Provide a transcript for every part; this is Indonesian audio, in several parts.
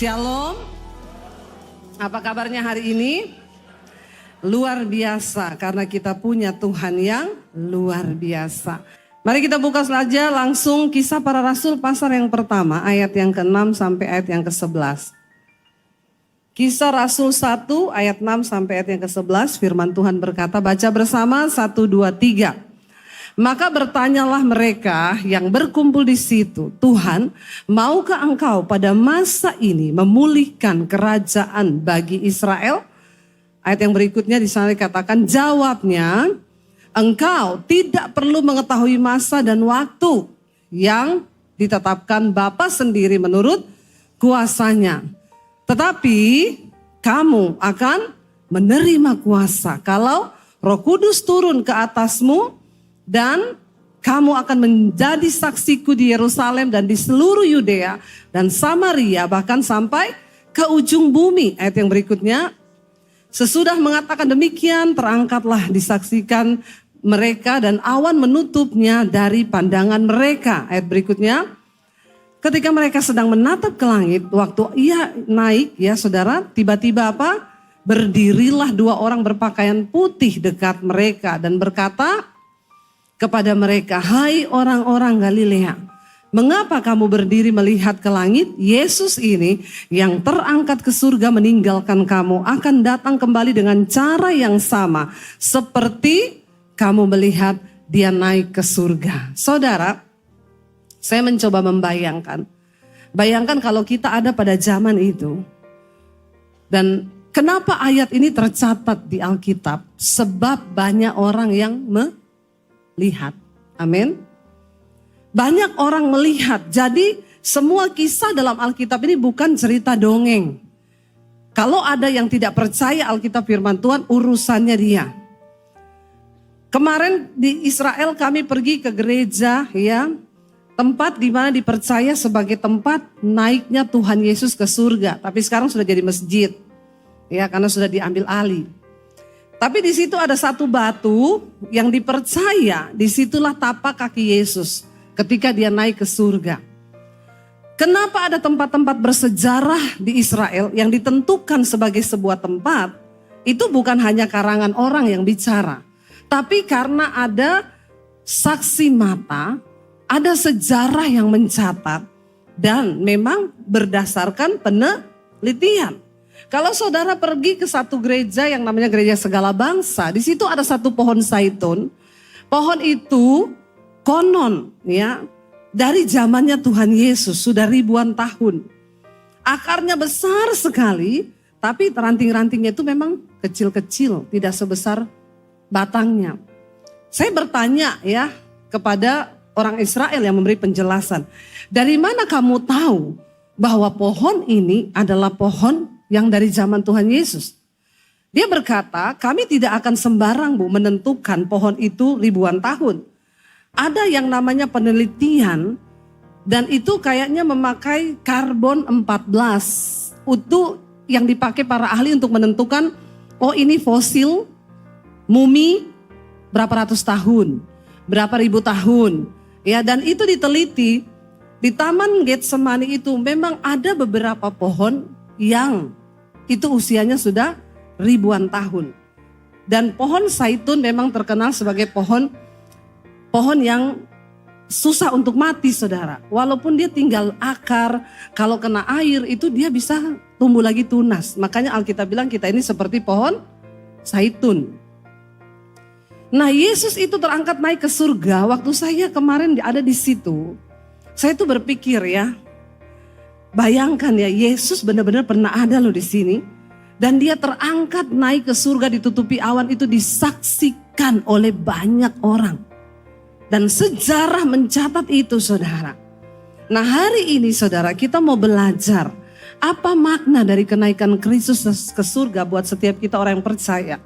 Shalom. Apa kabarnya hari ini? Luar biasa karena kita punya Tuhan yang luar biasa. Mari kita buka saja langsung Kisah Para Rasul pasal yang pertama ayat yang ke-6 sampai ayat yang ke-11. Kisah Rasul 1 ayat 6 sampai ayat yang ke-11 firman Tuhan berkata, baca bersama 1, 2, 3. Maka bertanyalah mereka yang berkumpul di situ, Tuhan, maukah engkau pada masa ini memulihkan kerajaan bagi Israel? Ayat yang berikutnya di sana dikatakan, jawabnya, engkau tidak perlu mengetahui masa dan waktu yang ditetapkan Bapa sendiri menurut kuasanya. Tetapi kamu akan menerima kuasa kalau Roh Kudus turun ke atasmu, dan kamu akan menjadi saksiku di Yerusalem dan di seluruh Yudea dan Samaria bahkan sampai ke ujung bumi. Ayat yang berikutnya, sesudah mengatakan demikian terangkatlah disaksikan mereka dan awan menutupnya dari pandangan mereka. Ayat berikutnya, ketika mereka sedang menatap ke langit, waktu ia naik ya saudara, tiba-tiba apa? Berdirilah dua orang berpakaian putih dekat mereka dan berkata kepada mereka, hai orang-orang Galilea, mengapa kamu berdiri melihat ke langit? Yesus ini yang terangkat ke surga meninggalkan kamu akan datang kembali dengan cara yang sama seperti kamu melihat dia naik ke surga. Saudara, saya mencoba membayangkan. Bayangkan kalau kita ada pada zaman itu. Dan kenapa ayat ini tercatat di Alkitab? Sebab banyak orang yang melihat. Amin. Banyak orang melihat. Jadi semua kisah dalam Alkitab ini bukan cerita dongeng. Kalau ada yang tidak percaya Alkitab firman Tuhan, urusannya dia. Kemarin di Israel kami pergi ke gereja ya. Tempat di mana dipercaya sebagai tempat naiknya Tuhan Yesus ke surga. Tapi sekarang sudah jadi masjid. Ya, karena sudah diambil alih. Tapi di situ ada satu batu yang dipercaya, disitulah tapak kaki Yesus ketika dia naik ke surga. Kenapa ada tempat-tempat bersejarah di Israel yang ditentukan sebagai sebuah tempat? Itu bukan hanya karangan orang yang bicara. Tapi karena ada saksi mata, ada sejarah yang mencatat. Dan memang berdasarkan penelitian. Kalau saudara pergi ke satu gereja yang namanya Gereja Segala Bangsa, di situ ada satu pohon zaitun. Pohon itu konon ya dari zamannya Tuhan Yesus sudah ribuan tahun. Akarnya besar sekali, tapi ranting-rantingnya itu memang kecil-kecil, tidak sebesar batangnya. Saya bertanya ya kepada orang Israel yang memberi penjelasan, dari mana kamu tahu bahwa pohon ini adalah pohon yang dari zaman Tuhan Yesus? Dia berkata, kami tidak akan sembarang menentukan pohon itu ribuan tahun. Ada yang namanya penelitian dan itu kayaknya memakai karbon 14. Itu yang dipakai para ahli untuk menentukan, oh ini fosil mumi berapa ratus tahun, berapa ribu tahun. Ya, dan itu diteliti di Taman Getsemani itu memang ada beberapa pohon yang itu usianya sudah ribuan tahun. Dan pohon zaitun memang terkenal sebagai pohon yang susah untuk mati saudara. Walaupun dia tinggal akar, kalau kena air itu dia bisa tumbuh lagi tunas. Makanya Alkitab bilang kita ini seperti pohon zaitun. Nah Yesus itu terangkat naik ke surga. Waktu saya kemarin ada di situ, saya tuh berpikir ya, bayangkan ya, Yesus benar-benar pernah ada loh di sini. Dan dia terangkat naik ke surga ditutupi awan, itu disaksikan oleh banyak orang. Dan sejarah mencatat itu saudara. Nah hari ini saudara kita mau belajar apa makna dari kenaikan Kristus ke surga buat setiap kita orang yang percaya.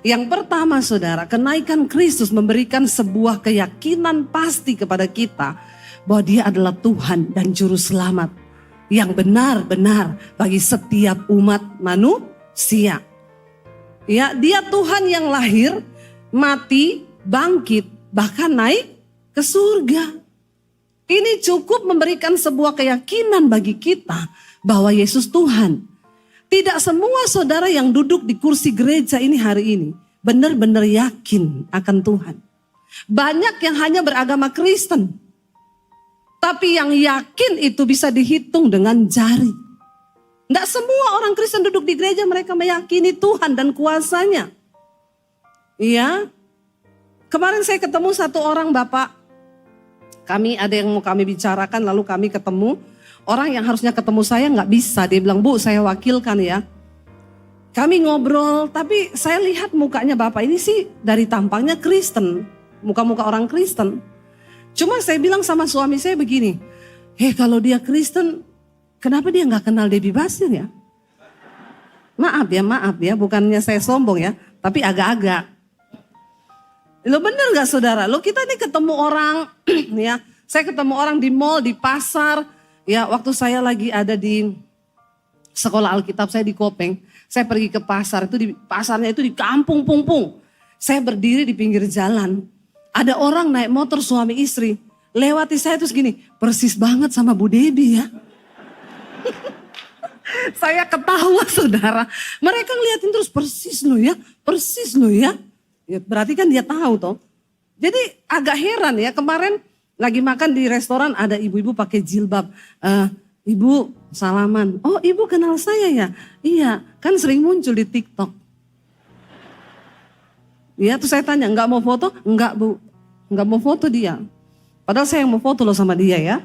Yang pertama saudara, kenaikan Kristus memberikan sebuah keyakinan pasti kepada kita bahwa dia adalah Tuhan dan Juru Selamat yang benar-benar bagi setiap umat manusia. Ya, dia Tuhan yang lahir, mati, bangkit, bahkan naik ke surga. Ini cukup memberikan sebuah keyakinan bagi kita bahwa Yesus Tuhan. Tidak semua saudara yang duduk di kursi gereja ini hari ini benar-benar yakin akan Tuhan. Banyak yang hanya beragama Kristen. Tapi yang yakin itu bisa dihitung dengan jari. Tidak semua orang Kristen duduk di gereja mereka meyakini Tuhan dan kuasanya. Iya. Kemarin saya ketemu satu orang Bapak. Kami ada yang mau kami bicarakan lalu kami ketemu. Orang yang harusnya ketemu saya nggak bisa. Dia bilang, Bu saya wakilkan ya. Kami ngobrol tapi saya lihat mukanya Bapak ini sih dari tampangnya Kristen. Muka-muka orang Kristen. Cuma saya bilang sama suami saya begini. Kalau dia Kristen kenapa dia nggak kenal Debbie Basir ya? Maaf ya. Bukannya saya sombong ya. Tapi agak-agak. Lo bener gak saudara? Lo kita ini ketemu orang ya. Saya ketemu orang di mall, di pasar. Ya waktu saya lagi ada di sekolah Alkitab saya di Kopeng. Saya pergi ke pasar, itu di pasarnya itu di kampung Pungpung. Saya berdiri di pinggir jalan. Ada orang naik motor suami istri. Lewati saya terus gini, persis banget sama Bu Debbie ya. Saya ketawa saudara. Mereka ngeliatin terus persis lo ya. Ya, berarti kan dia tahu toh. Jadi agak heran ya, kemarin lagi makan di restoran ada ibu-ibu pakai jilbab. Ibu salaman, oh ibu kenal saya ya? Iya, kan sering muncul di TikTok. Ya terus saya tanya, enggak mau foto? Enggak Bu, enggak mau foto dia. Padahal saya yang mau foto loh sama dia ya.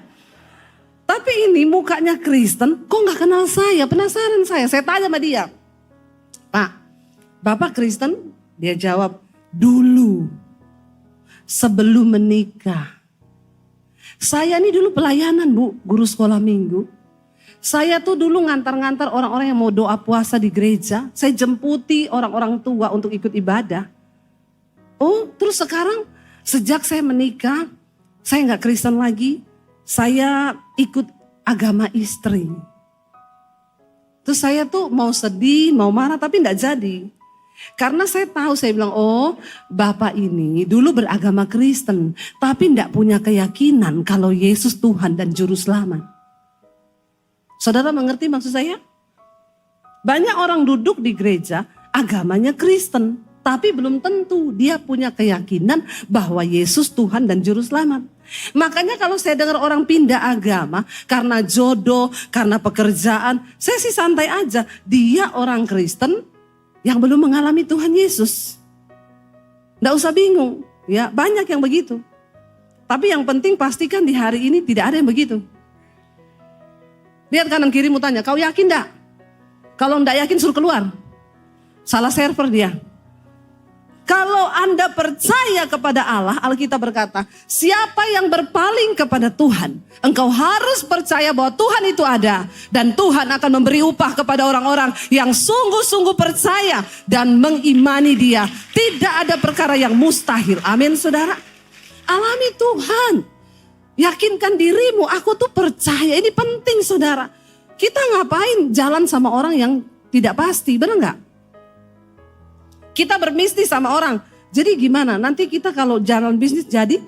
Tapi ini mukanya Kristen, kok enggak kenal saya? Penasaran saya tanya sama dia. Pak, Bapak Kristen? Dia jawab, dulu sebelum menikah. Saya ini dulu pelayanan Bu, guru sekolah minggu. Saya tuh dulu ngantar-ngantar orang-orang yang mau doa puasa di gereja. Saya jemputi orang-orang tua untuk ikut ibadah. Oh terus sekarang sejak saya menikah, saya gak Kristen lagi. Saya ikut agama istri. Terus saya tuh mau sedih, mau marah tapi gak jadi. Karena saya tahu, saya bilang, oh Bapak ini dulu beragama Kristen. Tapi tidak punya keyakinan kalau Yesus Tuhan dan Juru Selamat. Saudara mengerti maksud saya? Banyak orang duduk di gereja, agamanya Kristen. Tapi belum tentu dia punya keyakinan bahwa Yesus Tuhan dan Juru Selamat. Makanya kalau saya dengar orang pindah agama karena jodoh, karena pekerjaan. Saya sih santai aja, dia orang Kristen yang belum mengalami Tuhan Yesus. Nggak usah bingung, ya banyak yang begitu. Tapi yang penting pastikan di hari ini tidak ada yang begitu. Lihat kanan kirimu tanya, kau yakin enggak? Kalau enggak yakin suruh keluar. Salah server dia. Kalau Anda percaya kepada Allah, Alkitab berkata, siapa yang berpaling kepada Tuhan, engkau harus percaya bahwa Tuhan itu ada. Dan Tuhan akan memberi upah kepada orang-orang yang sungguh-sungguh percaya dan mengimani dia. Tidak ada perkara yang mustahil. Amin saudara. Alami Tuhan. Yakinkan dirimu, aku tuh percaya. Ini penting saudara. Kita ngapain jalan sama orang yang tidak pasti, benar nggak? Kita berbisnis sama orang. Jadi gimana? Nanti kita kalau jalan bisnis jadi.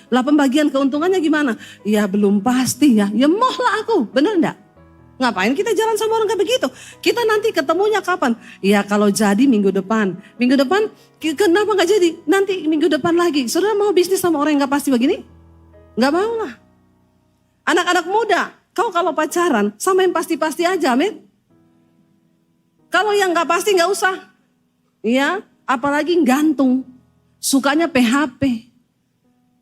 Lah pembagian keuntungannya gimana? Ya belum pasti ya. Ya mohlah aku, bener enggak? Ngapain kita jalan sama orang kayak begitu? Kita nanti ketemunya kapan? Ya kalau jadi minggu depan. Minggu depan kenapa gak jadi? Nanti minggu depan lagi. Saudara mau bisnis sama orang yang gak pasti begini? Gak mau lah. Anak-anak muda, kau kalau pacaran sama yang pasti-pasti aja, amin? Kalau yang gak pasti gak usah. Ya, apalagi gantung, sukanya PHP.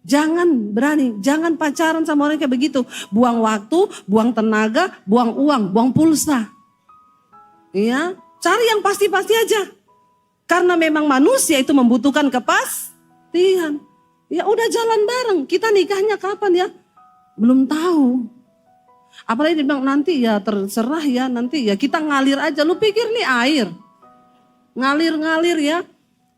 Jangan berani, jangan pacaran sama orang kayak begitu. Buang waktu, buang tenaga, buang uang, buang pulsa. Ya, cari yang pasti-pasti aja. Karena memang manusia itu membutuhkan kepastian. Ya udah jalan bareng, kita nikahnya kapan ya? Belum tahu. Apalagi dia bilang nanti ya terserah ya, nanti ya kita ngalir aja. Lu pikir nih air? Ngalir-ngalir ya,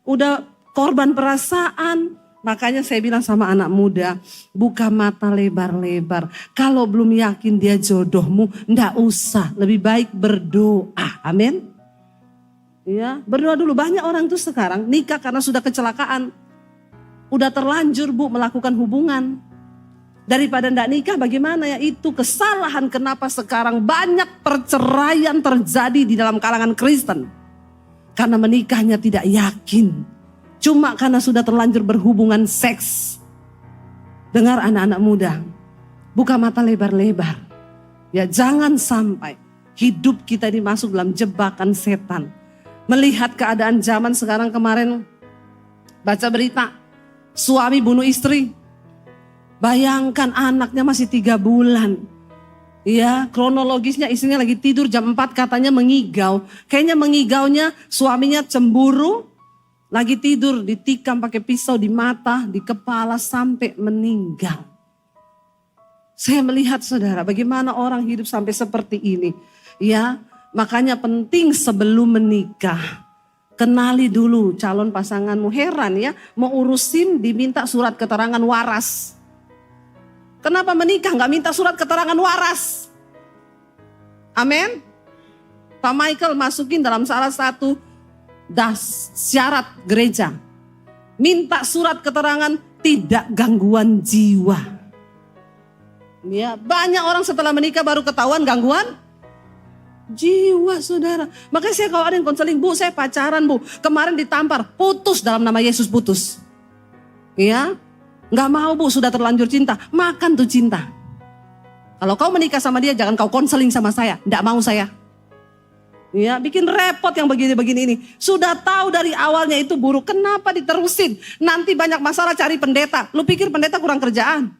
udah korban perasaan. Makanya saya bilang sama anak muda, buka mata lebar-lebar. Kalau belum yakin dia jodohmu, ndak usah. Lebih baik berdoa, amin. Ya, berdoa dulu. Banyak orang tuh sekarang nikah karena sudah kecelakaan. Udah terlanjur Bu melakukan hubungan. Daripada tidak nikah, bagaimana ya? Itu kesalahan kenapa sekarang banyak perceraian terjadi di dalam kalangan Kristen. Karena menikahnya tidak yakin. Cuma karena sudah terlanjur berhubungan seks. Dengar anak-anak muda, buka mata lebar-lebar. Ya, jangan sampai hidup kita ini masuk dalam jebakan setan. Melihat keadaan zaman sekarang, kemarin baca berita, suami bunuh istri. Bayangkan anaknya masih 3 bulan. Ya, kronologisnya istrinya lagi tidur jam 4 katanya mengigau. Kayaknya mengigaunya suaminya cemburu. Lagi tidur ditikam pakai pisau di mata, di kepala sampai meninggal. Saya melihat saudara bagaimana orang hidup sampai seperti ini. Ya, makanya penting sebelum menikah. Kenali dulu calon pasanganmu. Heran ya, mau urusin diminta surat keterangan waras. Kenapa menikah gak minta surat keterangan waras? Amin. Pak Michael masukin dalam salah satu syarat gereja. Minta surat keterangan tidak gangguan jiwa. Ya, banyak orang setelah menikah baru ketahuan gangguan jiwa, saudara. Makanya saya kalau ada yang konseling, Bu saya pacaran Bu, kemarin ditampar, putus dalam nama Yesus, putus. Ya, gak mau Bu, sudah terlanjur cinta, makan tuh cinta. Kalau kau menikah sama dia jangan kau konseling sama saya, gak mau saya. Ya, bikin repot yang begini-begini ini. Sudah tahu dari awalnya itu buruk, kenapa diterusin? Nanti banyak masalah cari pendeta. Lu pikir pendeta kurang kerjaan?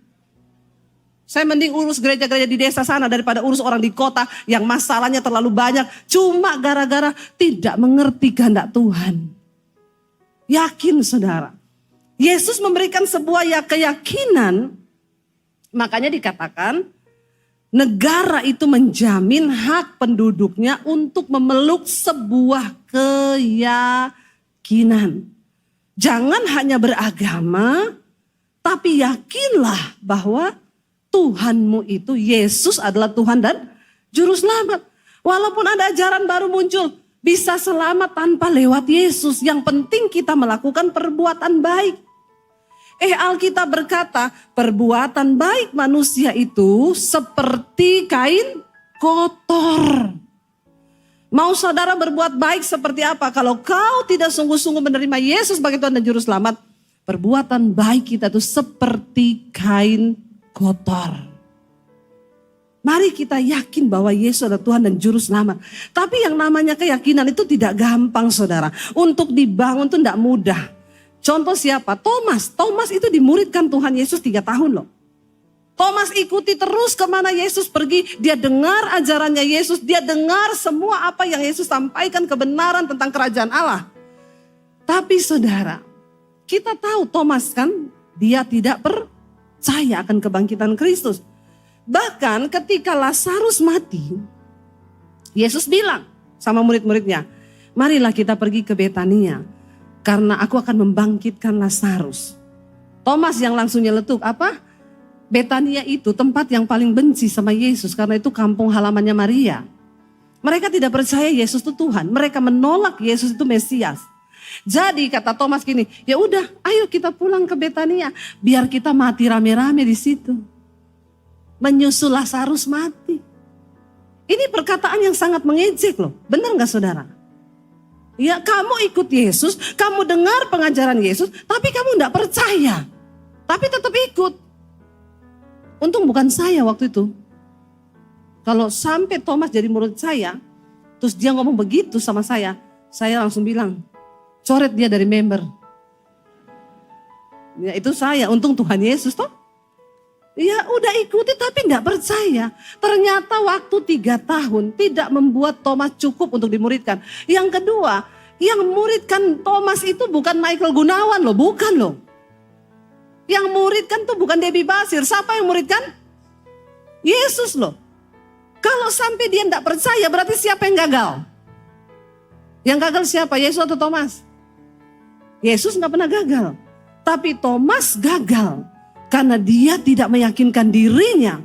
Saya mending urus gereja-gereja di desa sana daripada urus orang di kota yang masalahnya terlalu banyak. Cuma gara-gara tidak mengerti kehendak Tuhan. Yakin saudara. Yesus memberikan sebuah keyakinan. Makanya dikatakan negara itu menjamin hak penduduknya untuk memeluk sebuah keyakinan. Jangan hanya beragama, tapi yakinlah bahwa Tuhanmu itu, Yesus adalah Tuhan dan Juru Selamat. Walaupun ada ajaran baru muncul, bisa selamat tanpa lewat Yesus. Yang penting kita melakukan perbuatan baik. Alkitab berkata, perbuatan baik manusia itu seperti kain kotor. Mau saudara berbuat baik seperti apa? Kalau kau tidak sungguh-sungguh menerima Yesus sebagai Tuhan dan Juru Selamat, perbuatan baik kita itu seperti kain kotor. Mari kita yakin bahwa Yesus adalah Tuhan dan Juru Selamat. Tapi yang namanya keyakinan itu tidak gampang saudara. Untuk dibangun itu tidak mudah. Contoh siapa? Thomas. Thomas itu dimuridkan Tuhan Yesus 3 tahun loh. Thomas ikuti terus kemana Yesus pergi. Dia dengar ajarannya Yesus. Dia dengar semua apa yang Yesus sampaikan, kebenaran tentang kerajaan Allah. Tapi saudara, kita tahu Thomas kan, dia tidak percaya akan kebangkitan Kristus. Bahkan ketika Lazarus mati, Yesus bilang sama murid-muridnya, marilah kita pergi ke Betania. Karena aku akan membangkitkan Lazarus. Thomas yang langsung nyeletuk, apa? Betania itu tempat yang paling benci sama Yesus. Karena itu kampung halamannya Maria. Mereka tidak percaya Yesus itu Tuhan. Mereka menolak Yesus itu Mesias. Jadi kata Thomas gini, ya udah ayo kita pulang ke Betania. Biar kita mati rame-rame di situ. Menyusul Lazarus mati. Ini perkataan yang sangat mengejek loh. Benar gak saudara? Ya kamu ikut Yesus, kamu dengar pengajaran Yesus, tapi kamu tidak percaya. Tapi tetap ikut. Untung bukan saya waktu itu. Kalau sampai Thomas jadi murid saya, terus dia ngomong begitu sama saya langsung bilang, coret dia dari member. Ya itu saya, untung Tuhan Yesus toh. Ya udah ikuti tapi tidak percaya. Ternyata waktu 3 tahun tidak membuat Thomas cukup untuk dimuridkan. Yang kedua, yang muridkan Thomas itu bukan Michael Gunawan loh, bukan loh. Yang muridkan tuh bukan Debbie Basir. Siapa yang muridkan? Yesus loh. Kalau sampai dia tidak percaya berarti siapa yang gagal? Yang gagal siapa? Yesus atau Thomas? Yesus nggak pernah gagal. Tapi Thomas gagal. Karena dia tidak meyakinkan dirinya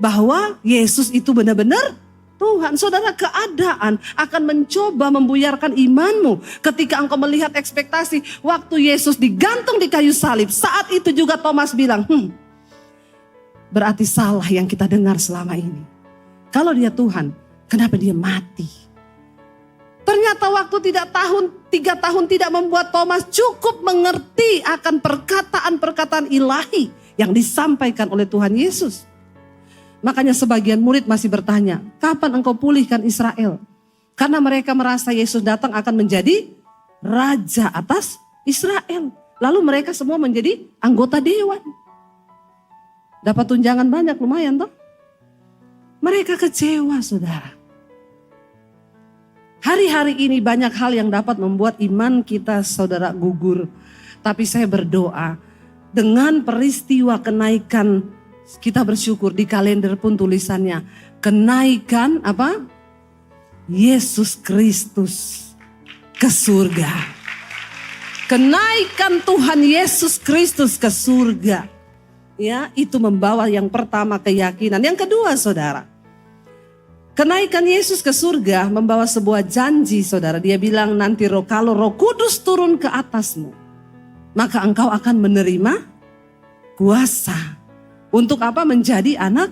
bahwa Yesus itu benar-benar Tuhan. Saudara, keadaan akan mencoba membuyarkan imanmu ketika engkau melihat ekspektasi waktu Yesus digantung di kayu salib. Saat itu juga Thomas bilang, berarti salah yang kita dengar selama ini. Kalau dia Tuhan, kenapa dia mati? Ternyata waktu 3 tahun tidak membuat Thomas cukup mengerti akan perkataan-perkataan ilahi yang disampaikan oleh Tuhan Yesus. Makanya sebagian murid masih bertanya, kapan engkau pulihkan Israel? Karena mereka merasa Yesus datang akan menjadi raja atas Israel. Lalu mereka semua menjadi anggota dewan. Dapat tunjangan banyak, lumayan toh. Mereka kecewa, saudara. Hari-hari ini banyak hal yang dapat membuat iman kita, saudara, gugur. Tapi saya berdoa, dengan peristiwa kenaikan, kita bersyukur di kalender pun tulisannya, kenaikan apa? Yesus Kristus ke surga. Kenaikan Tuhan Yesus Kristus ke surga. Ya, itu membawa yang pertama keyakinan. Yang kedua, saudara, kenaikan Yesus ke surga membawa sebuah janji, saudara. Dia bilang nanti kalau Roh Kudus turun ke atasmu, maka engkau akan menerima kuasa. Untuk apa? Menjadi anak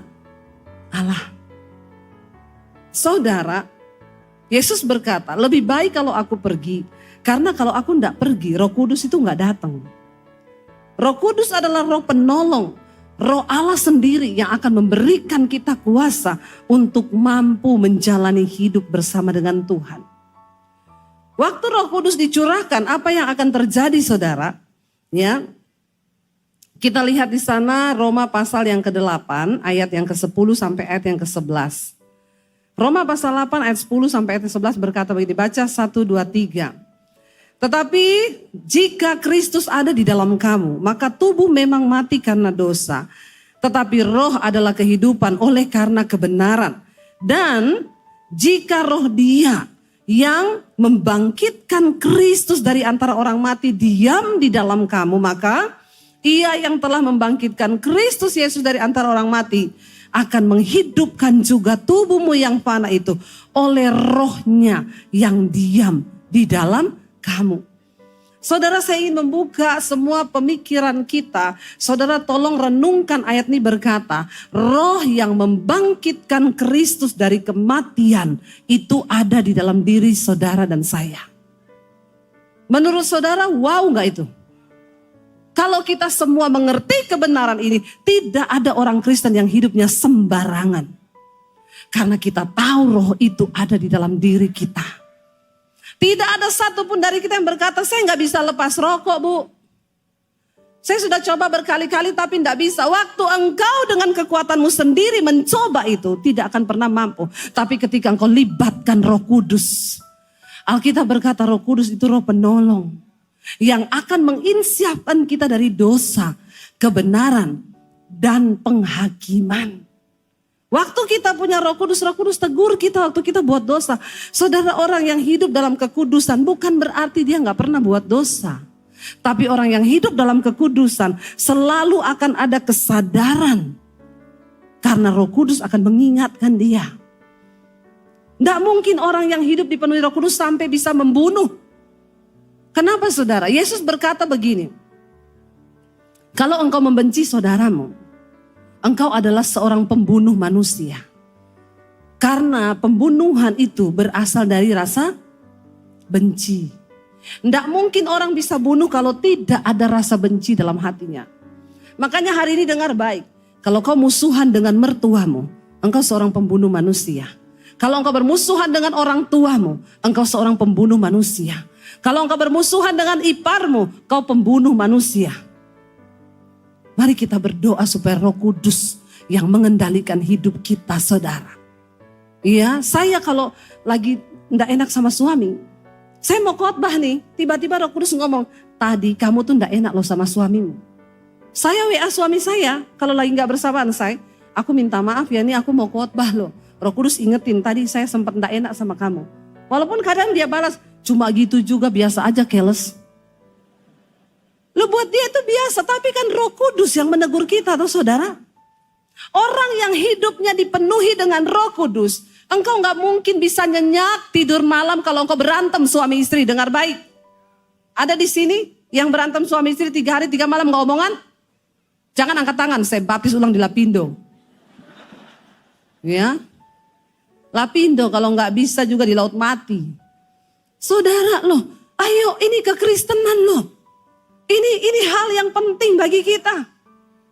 Allah. Saudara, Yesus berkata, lebih baik kalau aku pergi. Karena kalau aku tidak pergi, Roh Kudus itu nggak datang. Roh Kudus adalah roh penolong. Roh Allah sendiri yang akan memberikan kita kuasa untuk mampu menjalani hidup bersama dengan Tuhan. Waktu Roh Kudus dicurahkan, apa yang akan terjadi, saudara? Ya, kita lihat di sana Roma pasal yang ke-8, ayat yang ke-10 sampai ayat yang ke-11. Roma pasal 8 ayat 10 sampai ayat 11 berkata begini, baca 1, 2, 3. Tetapi jika Kristus ada di dalam kamu, maka tubuh memang mati karena dosa. Tetapi roh adalah kehidupan oleh karena kebenaran. Dan jika roh Dia yang membangkitkan Kristus dari antara orang mati diam di dalam kamu, maka Ia yang telah membangkitkan Kristus Yesus dari antara orang mati akan menghidupkan juga tubuhmu yang fana itu oleh rohnya yang diam di dalam kamu. Saudara, saya ingin membuka semua pemikiran kita. Saudara, tolong renungkan ayat ini berkata, roh yang membangkitkan Kristus dari kematian itu ada di dalam diri saudara dan saya. Menurut saudara, wow gak itu? Kalau kita semua mengerti kebenaran ini, tidak ada orang Kristen yang hidupnya sembarangan. Karena kita tahu roh itu ada di dalam diri kita. Tidak ada satupun dari kita yang berkata, saya gak bisa lepas rokok, Bu. Saya sudah coba berkali-kali tapi tidak bisa. Waktu engkau dengan kekuatanmu sendiri mencoba itu, tidak akan pernah mampu. Tapi ketika engkau libatkan Roh Kudus, Alkitab berkata Roh Kudus itu roh penolong. Yang akan menginsyafkan kita dari dosa, kebenaran, dan penghakiman. Waktu kita punya Roh Kudus tegur kita waktu kita buat dosa. Saudara, orang yang hidup dalam kekudusan bukan berarti dia gak pernah buat dosa. Tapi orang yang hidup dalam kekudusan selalu akan ada kesadaran. Karena Roh Kudus akan mengingatkan dia. Tidak mungkin orang yang hidup dipenuhi Roh Kudus sampai bisa membunuh. Kenapa, saudara? Yesus berkata begini. Kalau engkau membenci saudaramu, engkau adalah seorang pembunuh manusia. Karena pembunuhan itu berasal dari rasa benci. Tidak mungkin orang bisa bunuh kalau tidak ada rasa benci dalam hatinya. Makanya hari ini dengar baik. Kalau kau musuhan dengan mertuamu, engkau seorang pembunuh manusia. Kalau engkau bermusuhan dengan orang tuamu, engkau seorang pembunuh manusia. Kalau engkau bermusuhan dengan iparmu, kau pembunuh manusia. Mari kita berdoa supaya Roh Kudus yang mengendalikan hidup kita, saudara. Iya, saya kalau lagi tidak enak sama suami, saya mau khotbah nih, tiba-tiba Roh Kudus ngomong, tadi kamu tuh tidak enak loh sama suamimu. Saya WA suami saya, kalau lagi nggak bersamaan saya, aku minta maaf ya, ini aku mau khotbah loh. Roh Kudus ingetin, tadi saya sempat tidak enak sama kamu. Walaupun kadang dia balas, cuma gitu juga, biasa aja, keles. Lo buat dia itu biasa, tapi kan Roh Kudus yang menegur kita tuh, saudara. Orang yang hidupnya dipenuhi dengan Roh Kudus, engkau gak mungkin bisa nyenyak tidur malam kalau engkau berantem suami istri. Dengar baik. Ada di sini yang berantem suami istri 3 hari 3 malam gak omongan? Jangan angkat tangan, saya baptis ulang di Lapindo. Ya, Lapindo kalau nggak bisa juga di Laut Mati. Saudara loh, ayo ini kekristenan loh. Ini hal yang penting bagi kita.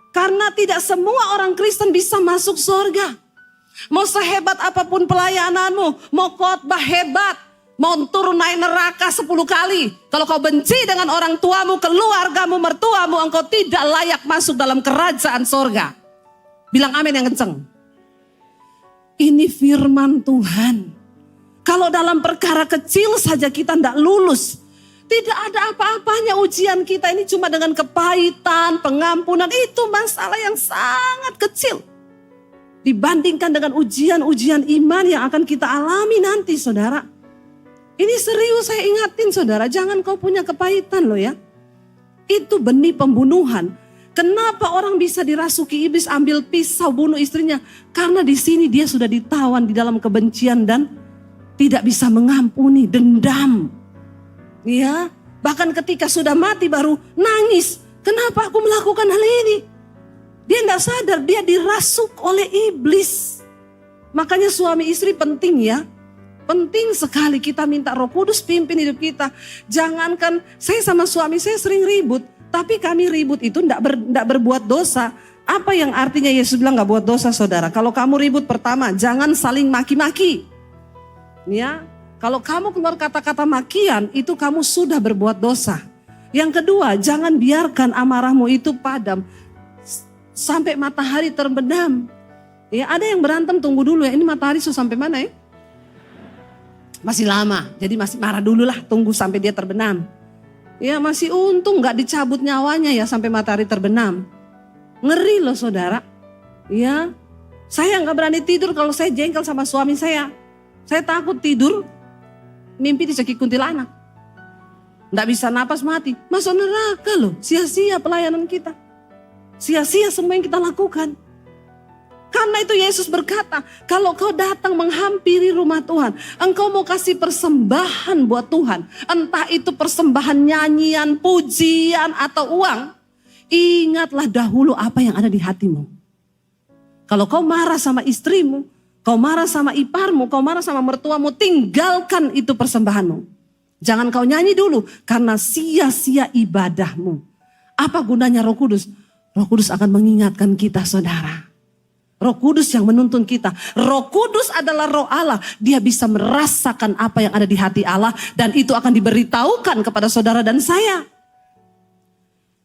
Karena tidak semua orang Kristen bisa masuk surga. Mau sehebat apapun pelayananmu, mau khotbah hebat, mau turun naik neraka 10 kali. Kalau kau benci dengan orang tuamu, keluargamu, mertuamu, engkau tidak layak masuk dalam kerajaan surga. Bilang amin yang kenceng. Ini firman Tuhan. Kalau dalam perkara kecil saja kita tidak lulus. Tidak ada apa-apanya ujian kita ini cuma dengan kepahitan, pengampunan. Itu masalah yang sangat kecil. Dibandingkan dengan ujian-ujian iman yang akan kita alami nanti saudara. Ini serius saya ingatin saudara. Jangan kau punya kepahitan loh ya. Itu benih pembunuhan. Kenapa orang bisa dirasuki iblis ambil pisau bunuh istrinya? Karena di sini dia sudah ditawan di dalam kebencian dan tidak bisa mengampuni, dendam. Ya, bahkan ketika sudah mati baru nangis. Kenapa aku melakukan hal ini? Dia tidak sadar, dia dirasuk oleh iblis. Makanya suami istri penting ya. Penting sekali kita minta Roh Kudus pimpin hidup kita. Jangankan saya sama suami saya sering ribut. Tapi kami ribut itu tidak berbuat dosa. Apa yang artinya Yesus bilang gak buat dosa saudara? Kalau kamu ribut pertama, jangan saling maki-maki. Ya. Kalau kamu keluar kata-kata makian, itu kamu sudah berbuat dosa. Yang kedua, jangan biarkan amarahmu itu padam sampai matahari terbenam. Ya, ada yang berantem tunggu dulu ya. Ini matahari sudah sampai mana ya? Masih lama. Jadi masih marah dulu lah, tunggu sampai dia terbenam. Ya, masih untung gak dicabut nyawanya ya sampai matahari terbenam. Ngeri loh saudara. Ya, saya gak berani tidur kalau saya jengkel sama suami saya. Saya takut tidur. Mimpi dicekik kuntilanak. Tidak bisa napas mati. Masuk neraka loh. Sia-sia pelayanan kita. Sia-sia semua yang kita lakukan. Karena itu Yesus berkata, kalau kau datang menghampiri rumah Tuhan, engkau mau kasih persembahan buat Tuhan. Entah itu persembahan nyanyian, pujian atau uang. Ingatlah dahulu apa yang ada di hatimu. Kalau kau marah sama istrimu, kau marah sama iparmu, kau marah sama mertuamu, tinggalkan itu persembahanmu. Jangan kau nyanyi dulu, karena sia-sia ibadahmu. Apa gunanya Roh Kudus? Roh Kudus akan mengingatkan kita saudara. Roh Kudus yang menuntun kita. Roh Kudus adalah Roh Allah. Dia bisa merasakan apa yang ada di hati Allah. Dan itu akan diberitahukan kepada saudara dan saya.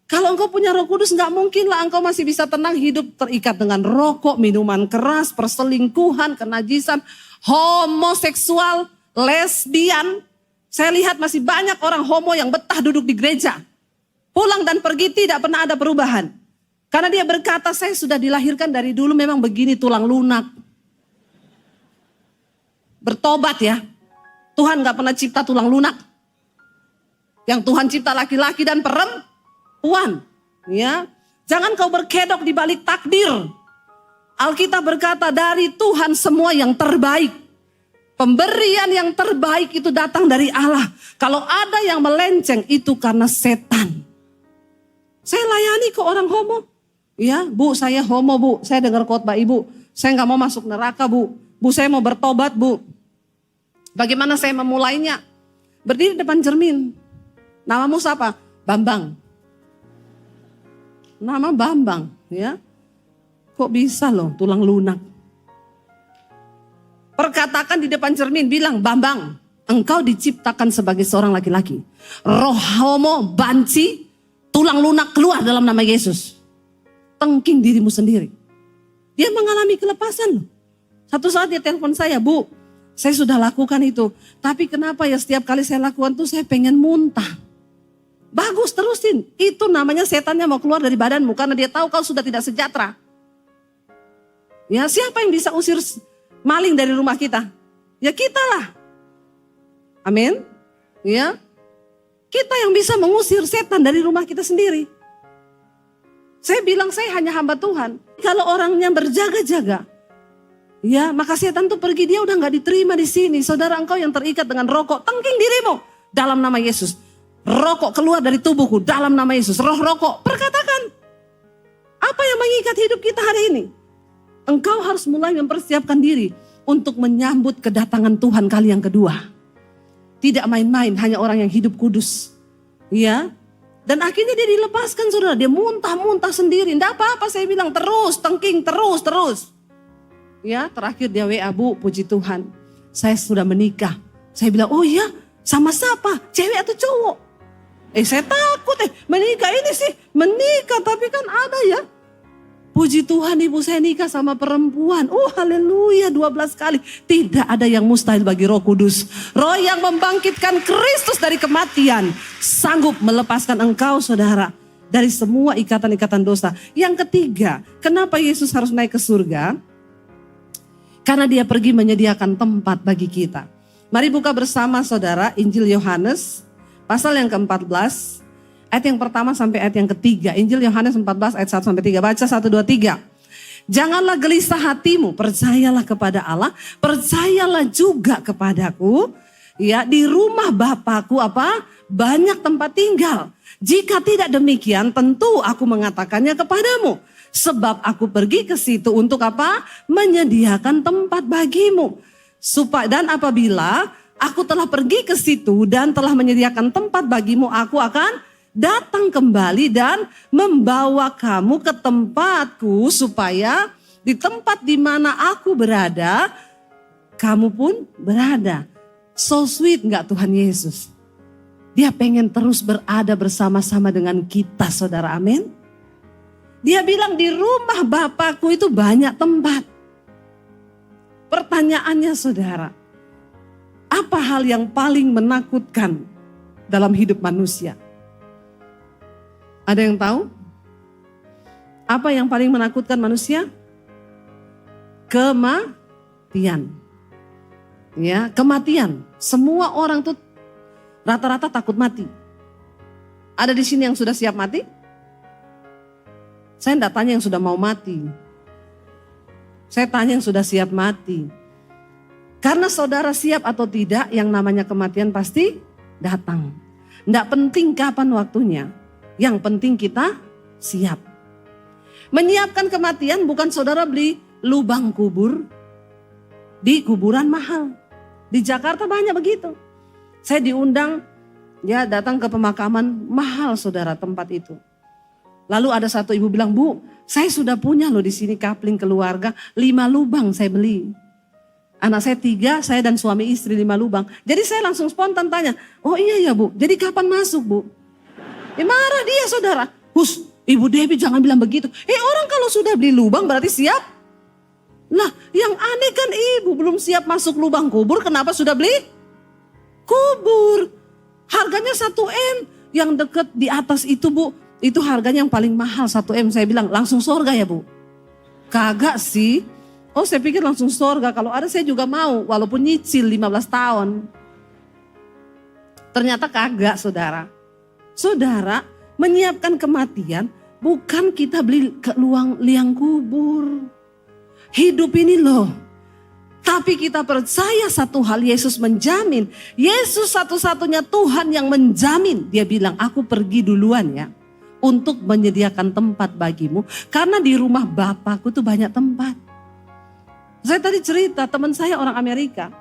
Kalau engkau punya Roh Kudus, gak mungkin lah engkau masih bisa tenang hidup terikat dengan rokok, minuman keras, perselingkuhan, kenajisan, homoseksual, lesbian. Saya lihat masih banyak orang homo yang betah duduk di gereja. Pulang dan pergi tidak pernah ada perubahan. Karena dia berkata, saya sudah dilahirkan dari dulu memang begini tulang lunak. Bertobat ya. Tuhan gak pernah cipta tulang lunak. Yang Tuhan cipta laki-laki dan perempuan, ya. Jangan kau berkedok di balik takdir. Alkitab berkata dari Tuhan semua yang terbaik. Pemberian yang terbaik itu datang dari Allah. Kalau ada yang melenceng itu karena setan. Saya layani ke orang homo. Ya, Bu, saya homo, Bu. Saya dengar khotbah Ibu. Saya nggak mau masuk neraka, Bu. Bu, saya mau bertobat, Bu. Bagaimana saya memulainya? Berdiri depan cermin. Namamu siapa? Bambang. Nama Bambang, ya. Kok bisa loh tulang lunak? Perkatakan di depan cermin, bilang, Bambang, engkau diciptakan sebagai seorang laki-laki. Roh homo, banci, tulang lunak keluar dalam nama Yesus. Tengking dirimu sendiri. Dia mengalami kelepasan loh. Satu saat dia telepon saya, Bu, saya sudah lakukan itu. Tapi kenapa ya setiap kali saya lakukan tuh saya pengen muntah. Bagus, terusin. Itu namanya setannya mau keluar dari badanmu karena dia tahu kau sudah tidak sejahtera. Ya, siapa yang bisa usir maling dari rumah kita? Ya kita lah. Amin. Ya. Kita yang bisa mengusir setan dari rumah kita sendiri. Saya bilang saya hanya hamba Tuhan. Kalau orangnya berjaga-jaga, ya maka setan tuh pergi, dia udah gak diterima di sini. Saudara, engkau yang terikat dengan rokok, tengking dirimu dalam nama Yesus. Rokok keluar dari tubuhku dalam nama Yesus. Roh rokok, perkatakan. Apa yang mengikat hidup kita hari ini? Engkau harus mulai mempersiapkan diri untuk menyambut kedatangan Tuhan kali yang kedua. Tidak main-main, hanya orang yang hidup kudus. Ya. Dan akhirnya dia dilepaskan, saudara. Dia muntah-muntah sendiri. Tidak apa-apa, saya bilang terus, tengking, terus. Ya, terakhir dia WA, Bu, puji Tuhan. Saya sudah menikah. Saya bilang, oh iya, sama siapa? Cewek atau cowok? Saya takut, menikah ini sih, menikah tapi kan ada ya. Puji Tuhan, ibu saya nikah sama perempuan. Oh haleluya, 12 kali. Tidak ada yang mustahil bagi Roh Kudus. Roh yang membangkitkan Kristus dari kematian sanggup melepaskan engkau, saudara, dari semua ikatan-ikatan dosa. Yang ketiga, kenapa Yesus harus naik ke surga? Karena dia pergi menyediakan tempat bagi kita. Mari buka bersama, saudara, Injil Yohanes pasal yang ke-14. Ayat yang pertama sampai ayat yang ketiga. Injil Yohanes 14 ayat 1 sampai 3. Baca 1, 2, 3. Janganlah gelisah hatimu, percayalah kepada Allah, percayalah juga kepadaku. Ya, di rumah Bapakku apa? Banyak tempat tinggal. Jika tidak demikian, tentu aku mengatakannya kepadamu. Sebab aku pergi ke situ untuk apa? Menyediakan tempat bagimu. Dan apabila aku telah pergi ke situ dan telah menyediakan tempat bagimu, aku akan datang kembali dan membawa kamu ke tempatku, supaya di tempat di mana aku berada, kamu pun berada. So sweet gak Tuhan Yesus? Dia pengen terus berada bersama-sama dengan kita, saudara, amin. Dia bilang di rumah Bapakku itu banyak tempat. Pertanyaannya, saudara, apa hal yang paling menakutkan dalam hidup manusia? Ada yang tahu? Apa yang paling menakutkan manusia? Kematian. Ya, kematian. Semua orang tuh rata-rata takut mati. Ada di sini yang sudah siap mati? Saya tidak tanya yang sudah mau mati. Saya tanya yang sudah siap mati. Karena saudara siap atau tidak, yang namanya kematian pasti datang. Tidak penting kapan waktunya. Yang penting kita siap. Menyiapkan kematian bukan saudara beli lubang kubur di kuburan mahal. Di Jakarta banyak begitu. Saya diundang ya datang ke pemakaman mahal, saudara, tempat itu. Lalu ada satu ibu bilang, Bu, saya sudah punya loh di sini kapling keluarga, 5 lubang saya beli. Anak saya 3, saya dan suami istri 5 lubang. Jadi saya langsung spontan tanya, oh iya ya Bu, jadi kapan masuk Bu? Marah dia, saudara. Ibu Debbie jangan bilang begitu. Orang kalau sudah beli lubang berarti siap. Lah, yang aneh kan ibu belum siap masuk lubang kubur, kenapa sudah beli kubur? Harganya 1M. Yang deket di atas itu, Bu, itu harganya yang paling mahal 1M. Saya bilang, langsung surga ya Bu? Kagak sih. Oh, saya pikir langsung surga. Kalau ada saya juga mau, walaupun nyicil 15 tahun. Ternyata kagak, saudara. Saudara, menyiapkan kematian bukan kita beli ke liang kubur. Hidup ini loh. Tapi kita percaya satu hal, Yesus menjamin. Yesus satu-satunya Tuhan yang menjamin. Dia bilang, aku pergi duluan ya. Untuk menyediakan tempat bagimu. Karena di rumah Bapakku tuh banyak tempat. Saya tadi cerita, teman saya orang Amerika.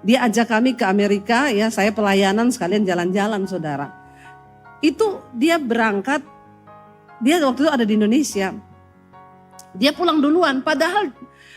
Dia ajak kami ke Amerika ya, saya pelayanan sekalian jalan-jalan, saudara. Itu dia berangkat, dia waktu itu ada di Indonesia. Dia pulang duluan, padahal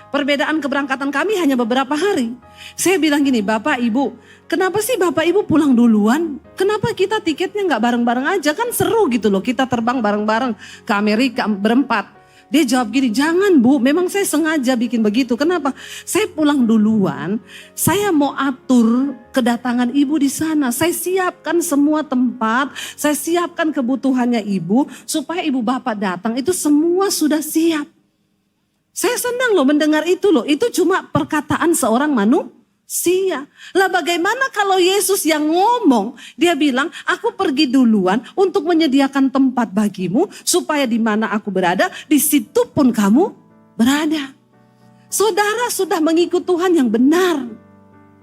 perbedaan keberangkatan kami hanya beberapa hari. Saya bilang gini, Bapak Ibu, kenapa sih Bapak Ibu pulang duluan? Kenapa kita tiketnya gak bareng-bareng aja? Kan seru gitu loh, kita terbang bareng-bareng ke Amerika berempat. Dia jawab gini, jangan Bu, memang saya sengaja bikin begitu. Kenapa? Saya pulang duluan, saya mau atur kedatangan ibu di sana. Saya siapkan semua tempat, saya siapkan kebutuhannya ibu, supaya ibu bapak datang itu semua sudah siap. Saya senang loh mendengar itu loh, itu cuma perkataan seorang manusia. Lah bagaimana kalau Yesus yang ngomong, dia bilang, aku pergi duluan untuk menyediakan tempat bagimu, supaya di mana aku berada, di situ pun kamu berada. Saudara sudah mengikut Tuhan yang benar.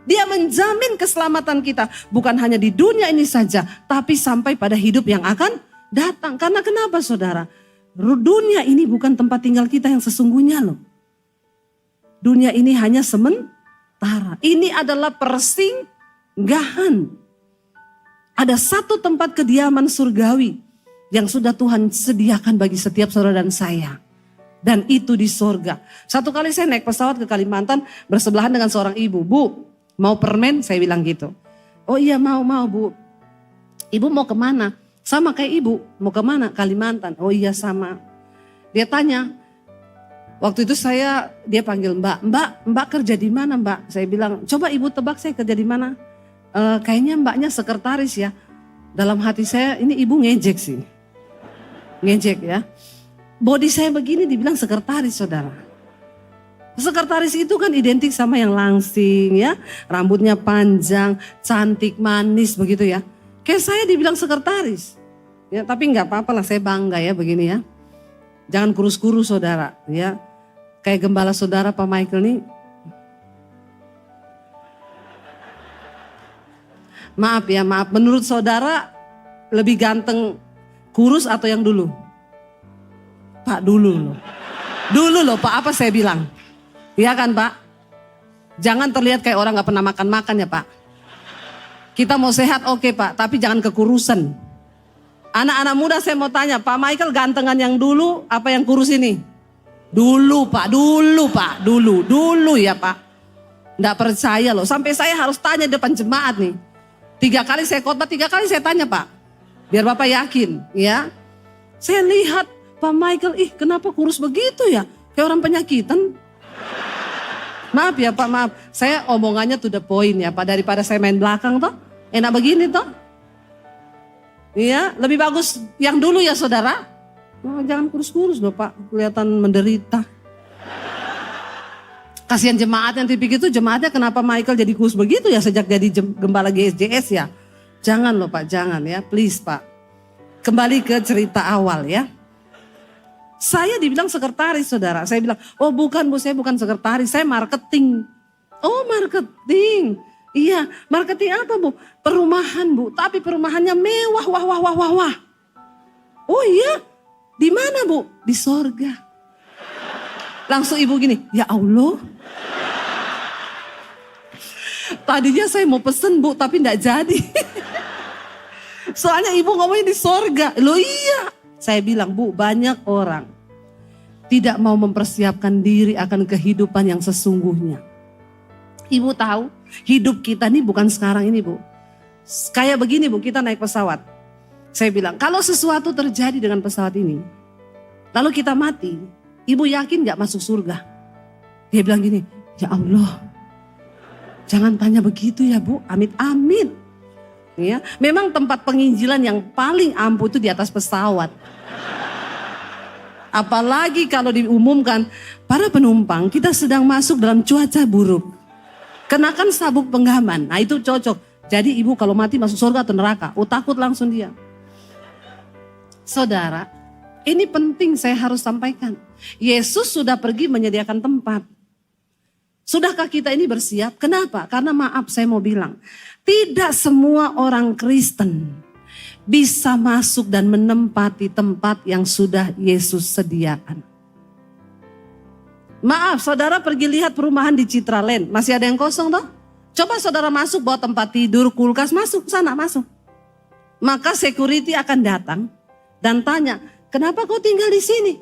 Dia menjamin keselamatan kita, bukan hanya di dunia ini saja, tapi sampai pada hidup yang akan datang. Karena kenapa, saudara? dunia ini bukan tempat tinggal kita yang sesungguhnya loh. Dunia ini hanya sementara. Ini adalah persinggahan. Ada satu tempat kediaman surgawi yang sudah Tuhan sediakan bagi setiap saudara dan saya. Dan itu di sorga. Satu kali saya naik pesawat ke Kalimantan bersebelahan dengan seorang ibu. Bu, mau permen? Saya bilang gitu. Oh iya mau Bu. Ibu mau kemana? Sama kayak ibu, mau kemana? Kalimantan. Oh iya sama. Dia tanya, waktu itu dia panggil Mbak kerja di mana Mbak? Saya bilang, coba ibu tebak saya kerja di mana? Kayaknya mbaknya sekretaris ya. Dalam hati saya, ini ibu ngejek sih. Ngejek ya. Body saya begini dibilang sekretaris saudara. Sekretaris itu kan identik sama yang langsing ya. Rambutnya panjang, cantik, manis begitu ya. Kayak saya dibilang sekretaris. Ya, tapi nggak apa-apa lah, saya bangga ya begini ya. Jangan kurus-kurus saudara ya. Kayak gembala saudara Pak Michael nih. Maaf ya, maaf. Menurut saudara lebih ganteng kurus atau yang dulu? Pak dulu loh. Dulu loh Pak, apa saya bilang? Iya kan Pak? Jangan terlihat kayak orang gak pernah makan-makan ya Pak. Kita mau sehat oke Pak, tapi jangan kekurusan. Anak-anak muda saya mau tanya, Pak Michael gantengan yang dulu apa yang kurus ini? Dulu Pak, dulu ya Pak. Nggak percaya loh, sampai saya harus tanya depan jemaat nih. 3 kali saya khotbah, 3 kali saya tanya Pak. Biar Bapak yakin ya. Saya lihat Pak Michael, kenapa kurus begitu ya? Kayak orang penyakitan. Maaf ya Pak, maaf. Saya omongannya to the point ya Pak. Daripada saya main belakang toh. Enak begini toh. Iya, lebih bagus yang dulu ya saudara. Oh, jangan kurus-kurus loh Pak. Kelihatan menderita. Kasihan jemaat yang tipik itu, jemaatnya kenapa Michael jadi kurus begitu ya sejak jadi gembala GSJS ya. Jangan loh Pak, jangan ya. Please Pak. Kembali ke cerita awal ya. Saya dibilang sekretaris saudara. Saya bilang, oh bukan Bu, saya bukan sekretaris, saya marketing. Oh marketing. Iya, marketing apa Bu? Perumahan Bu, tapi perumahannya mewah, wah. Oh iya, di mana Bu? Di sorga. Langsung ibu gini, ya Allah. Tadinya saya mau pesen Bu, tapi enggak jadi. Soalnya ibu ngomongnya di sorga. Loh iya. Saya bilang, Bu, banyak orang tidak mau mempersiapkan diri akan kehidupan yang sesungguhnya. Ibu tahu, hidup kita ini bukan sekarang ini Bu. Kayak begini Bu, kita naik pesawat. Saya bilang, kalau sesuatu terjadi dengan pesawat ini, lalu kita mati, ibu yakin gak masuk surga? Dia bilang gini, ya Allah, jangan tanya begitu ya Bu, amit-amit. Ya, memang tempat penginjilan yang paling ampuh itu di atas pesawat. Apalagi kalau diumumkan, para penumpang kita sedang masuk dalam cuaca buruk. Kenakan sabuk pengaman, nah itu cocok. Jadi ibu kalau mati masuk surga atau neraka, takut langsung dia. Saudara, ini penting saya harus sampaikan. Yesus sudah pergi menyediakan tempat. Sudahkah kita ini bersiap? Kenapa? Karena maaf saya mau bilang, tidak semua orang Kristen bisa masuk dan menempati tempat yang sudah Yesus sediakan. Maaf, saudara pergi lihat perumahan di Citraland, masih ada yang kosong toh? Coba saudara masuk bawa tempat tidur, kulkas, masuk sana, masuk. Maka security akan datang dan tanya, kenapa kau tinggal di sini?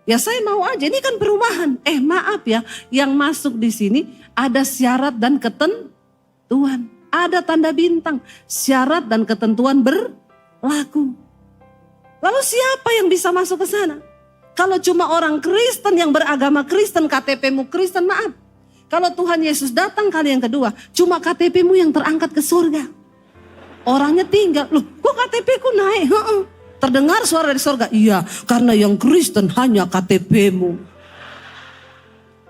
Ya saya mau aja, ini kan perumahan. Maaf ya, yang masuk di sini ada syarat dan ketentuan. Ada tanda bintang, syarat dan ketentuan berlaku. Lalu siapa yang bisa masuk ke sana? Kalau cuma orang Kristen yang beragama Kristen, KTP-mu Kristen, maaf. Kalau Tuhan Yesus datang kali yang kedua, cuma KTP-mu yang terangkat ke surga. Orangnya tinggal, loh kok KTP-ku naik? Terdengar suara dari surga, iya karena yang Kristen hanya KTP-mu.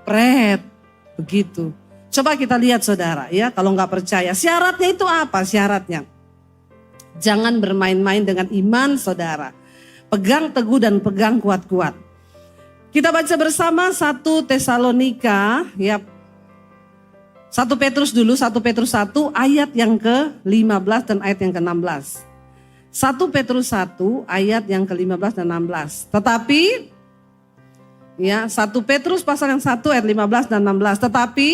Pret, begitu. Coba kita lihat saudara ya, kalau nggak percaya. Syaratnya itu apa syaratnya? Jangan bermain-main dengan iman saudara. Pegang teguh dan pegang kuat-kuat. Kita baca bersama 1 Tesalonika ya. 1 Petrus dulu, 1 Petrus 1 ayat yang ke-15 dan ayat yang ke-16. 1 Petrus 1 ayat yang ke-15 dan 16. Tetapi, ya 1 Petrus pasal yang 1 ayat 15 dan 16. Tetapi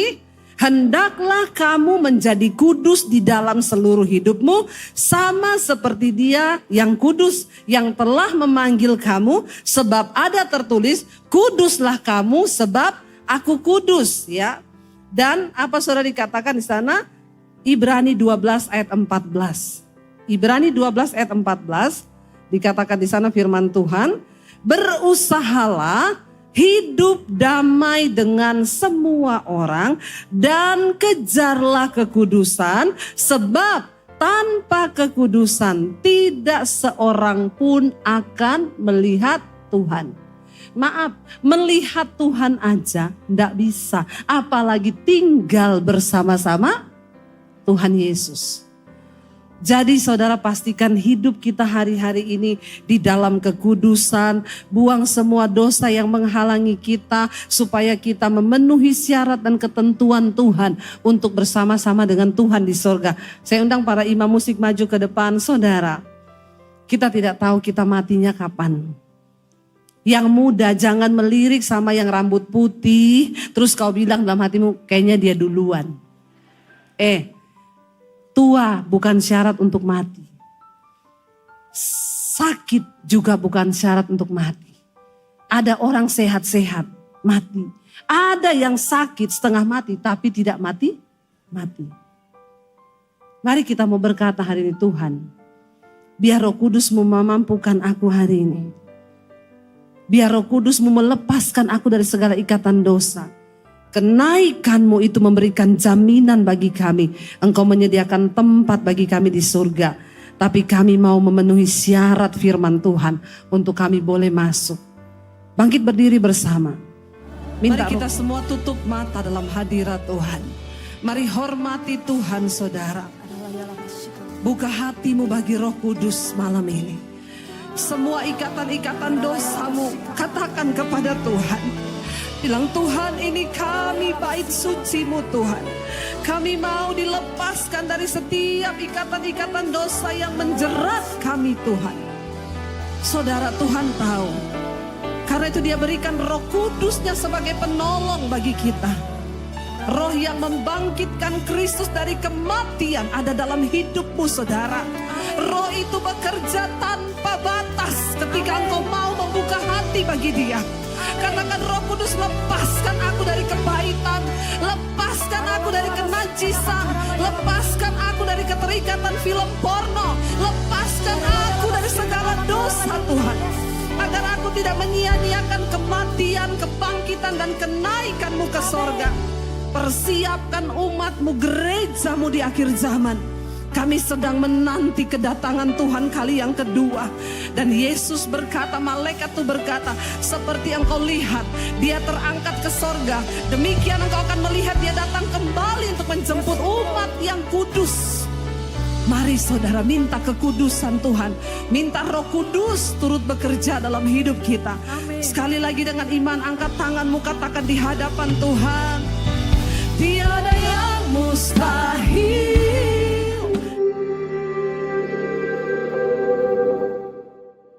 hendaklah kamu menjadi kudus di dalam seluruh hidupmu, sama seperti Dia yang kudus yang telah memanggil kamu, sebab ada tertulis, kuduslah kamu sebab aku kudus, ya. Dan apa saudara dikatakan di sana? Ibrani 12 ayat 14. Ibrani 12 ayat 14 dikatakan di sana firman Tuhan, berusahalah hidup damai dengan semua orang dan kejarlah kekudusan, sebab tanpa kekudusan tidak seorang pun akan melihat Tuhan. Maaf, melihat Tuhan aja enggak bisa, apalagi tinggal bersama-sama Tuhan Yesus. Jadi saudara pastikan hidup kita hari-hari ini di dalam kekudusan, buang semua dosa yang menghalangi kita supaya kita memenuhi syarat dan ketentuan Tuhan untuk bersama-sama dengan Tuhan di sorga. Saya undang para imam musik maju ke depan. Saudara, kita tidak tahu kita matinya kapan. Yang muda jangan melirik sama yang rambut putih, terus kau bilang dalam hatimu kayaknya dia duluan. Tua bukan syarat untuk mati. Sakit juga bukan syarat untuk mati. Ada orang sehat-sehat mati. Ada yang sakit setengah mati tapi tidak mati. Mari kita mau berkata hari ini, Tuhan, biar Roh Kudus-Mu memampukan aku hari ini. Biar Roh Kudus-Mu melepaskan aku dari segala ikatan dosa. Kenaikan-Mu itu memberikan jaminan bagi kami. Engkau menyediakan tempat bagi kami di surga. Tapi kami mau memenuhi syarat firman Tuhan untuk kami boleh masuk. Bangkit berdiri bersama. Mari kita semua tutup mata dalam hadirat Tuhan. Mari hormati Tuhan saudara. Buka hatimu bagi Roh Kudus malam ini. Semua ikatan-ikatan dosamu katakan kepada Tuhan. Bilang, Tuhan, ini kami bait suci-Mu Tuhan. Kami mau dilepaskan dari setiap ikatan-ikatan dosa yang menjerat kami Tuhan. Saudara, Tuhan tahu. Karena itu Dia berikan Roh Kudus-Nya sebagai penolong bagi kita. Roh yang membangkitkan Kristus dari kematian ada dalam hidupmu saudara. Roh itu bekerja tanpa batas ketika engkau mau membuka hati bagi Dia. Katakan, Roh Kudus, lepaskan aku dari kepahitan, lepaskan aku dari kenajisan, lepaskan aku dari keterikatan film porno, lepaskan aku dari segala dosa Tuhan. Agar aku tidak menyia-nyiakan kematian, kebangkitan dan kenaikan-Mu ke sorga. Persiapkan umat-Mu, gereja-Mu di akhir zaman. Kami sedang menanti kedatangan Tuhan kali yang kedua. Dan Yesus berkata, malaikat itu berkata, seperti engkau lihat Dia terangkat ke sorga, demikian engkau akan melihat Dia datang kembali untuk menjemput umat yang kudus. Mari saudara minta kekudusan Tuhan. Minta Roh Kudus turut bekerja dalam hidup kita. Amin. Sekali lagi dengan iman angkat tanganmu, katakan di hadapan Tuhan, tiada yang mustahil.